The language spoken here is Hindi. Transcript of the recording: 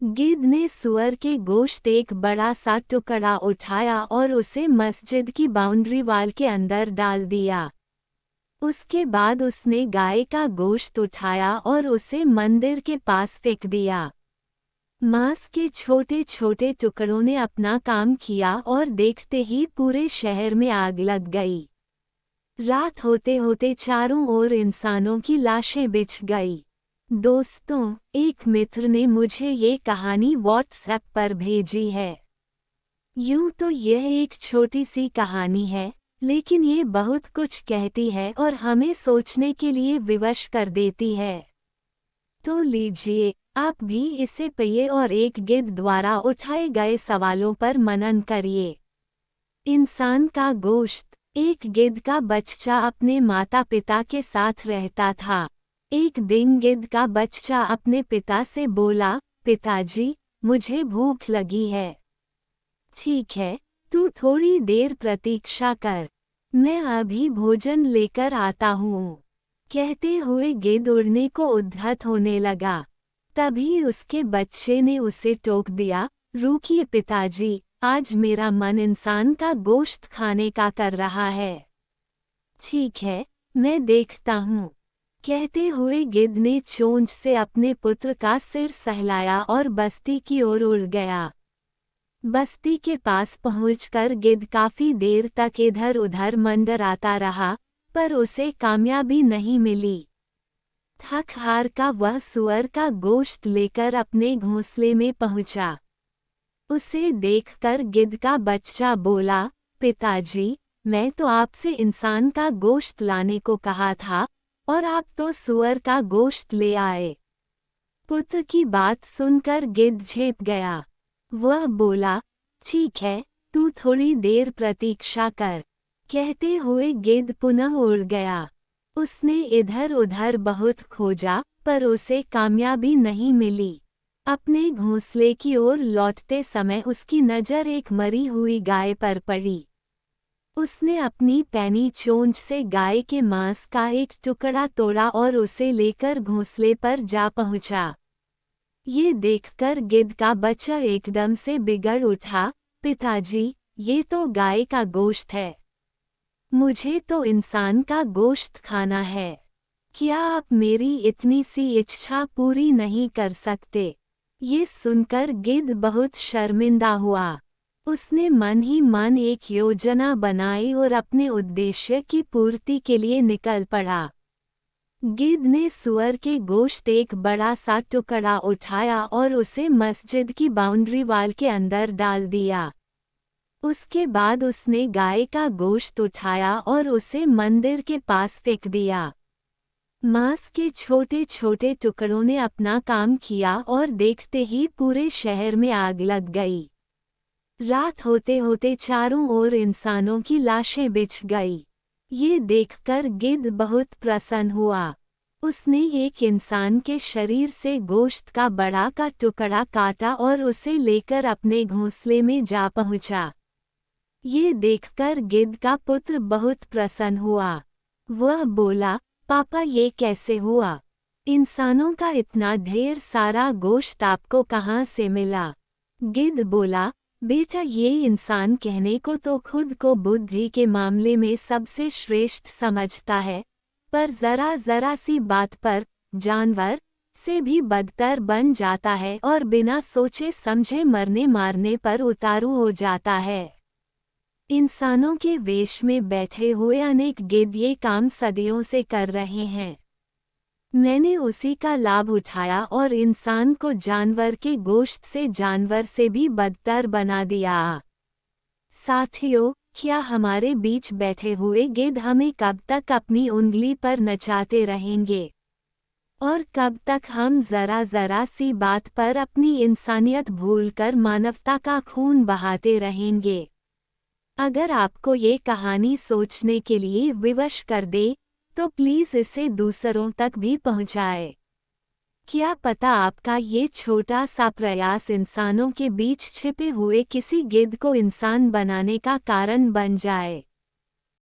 गिद्ध ने सुअर के गोश्त एक बड़ा सा टुकड़ा उठाया और उसे मस्जिद की बाउंड्री वाल के अंदर डाल दिया। उसके बाद उसने गाय का गोश्त उठाया और उसे मंदिर के पास फेंक दिया। मांस के छोटे छोटे टुकड़ों ने अपना काम किया और देखते ही पूरे शहर में आग लग गई। रात होते होते चारों ओर इंसानों की लाशें बिछ गई। दोस्तों, एक मित्र ने मुझे ये कहानी व्हाट्सएप पर भेजी है। यूं तो यह एक छोटी सी कहानी है, लेकिन ये बहुत कुछ कहती है और हमें सोचने के लिए विवश कर देती है। तो लीजिए, आप भी इसे पढ़िए और एक गिद्ध द्वारा उठाए गए सवालों पर मनन करिए। इंसान का गोश्त। एक गिद्ध का बच्चा अपने माता पिता के साथ रहता था। एक दिन गिद्ध का बच्चा अपने पिता से बोला, पिताजी, मुझे भूख लगी है। ठीक है, तू थोड़ी देर प्रतीक्षा कर, मैं अभी भोजन लेकर आता हूँ। कहते हुए गिद्ध उड़ने को उद्यत होने लगा। तभी उसके बच्चे ने उसे टोक दिया, रुकिए पिताजी, आज मेरा मन इंसान का गोश्त खाने का कर रहा है। ठीक है, मैं देखता हूँ। कहते हुए गिद्ध ने चोंच से अपने पुत्र का सिर सहलाया और बस्ती की ओर उड़ गया। बस्ती के पास पहुंचकर गिद्ध काफी देर तक इधर उधर मंडराता रहा, पर उसे कामयाबी नहीं मिली। थक हार का वह सुअर का गोश्त लेकर अपने घोंसले में पहुंचा। उसे देखकर गिद्ध का बच्चा बोला, पिताजी, मैं तो आपसे इंसान का गोश्त लाने को कहा था और आप तो सुअर का गोश्त ले आए। पुत्र की बात सुनकर गिद्ध झेप गया। वह बोला, ठीक है, तू थोड़ी देर प्रतीक्षा कर। कहते हुए गिद्ध पुनः उड़ गया। उसने इधर उधर बहुत खोजा, पर उसे कामयाबी नहीं मिली। अपने घोंसले की ओर लौटते समय उसकी नज़र एक मरी हुई गाय पर पड़ी। उसने अपनी पैनी चोंच से गाय के मांस का एक टुकड़ा तोड़ा और उसे लेकर घोंसले पर जा पहुंचा। ये देखकर गिद्ध का बच्चा एकदम से बिगड़ उठा, पिताजी, ये तो गाय का गोश्त है। मुझे तो इंसान का गोश्त खाना है। क्या आप मेरी इतनी सी इच्छा पूरी नहीं कर सकते? ये सुनकर गिद्ध बहुत शर्मिंदा हुआ। उसने मन ही मन एक योजना बनाई और अपने उद्देश्य की पूर्ति के लिए निकल पड़ा। गिद्ध ने सुअर के गोश्त एक बड़ा सा टुकड़ा उठाया और उसे मस्जिद की बाउंड्री वाल के अंदर डाल दिया। उसके बाद उसने गाय का गोश्त उठाया और उसे मंदिर के पास फेंक दिया। मांस के छोटे छोटे टुकड़ों ने अपना काम किया और देखते ही पूरे शहर में आग लग गई। रात होते होते चारों ओर इंसानों की लाशें बिछ गई। ये देखकर गिद्ध बहुत प्रसन्न हुआ। उसने एक इंसान के शरीर से गोश्त का बड़ा का टुकड़ा काटा और उसे लेकर अपने घोंसले में जा पहुंचा। ये देखकर गिद्ध का पुत्र बहुत प्रसन्न हुआ। वह बोला, पापा, ये कैसे हुआ? इंसानों का इतना ढेर सारा गोश्त आपको कहाँ से मिला? गिद्ध बोला, बेटा, ये इंसान कहने को तो खुद को बुद्धि के मामले में सबसे श्रेष्ठ समझता है, पर जरा जरा सी बात पर जानवर से भी बदतर बन जाता है और बिना सोचे समझे मरने मारने पर उतारू हो जाता है। इंसानों के वेश में बैठे हुए अनेक गिद्ध ये काम सदियों से कर रहे हैं। मैंने उसी का लाभ उठाया और इंसान को जानवर के गोश्त से जानवर से भी बदतर बना दिया। साथियों, क्या हमारे बीच बैठे हुए गिद्ध हमें कब तक अपनी उंगली पर नचाते रहेंगे? और कब तक हम जरा जरा सी बात पर अपनी इंसानियत भूलकर मानवता का खून बहाते रहेंगे? अगर आपको ये कहानी सोचने के लिए विवश कर दे, तो प्लीज़ इसे दूसरों तक भी पहुंचाएं। क्या पता आपका ये छोटा सा प्रयास इंसानों के बीच छिपे हुए किसी गिद्ध को इंसान बनाने का कारण बन जाए।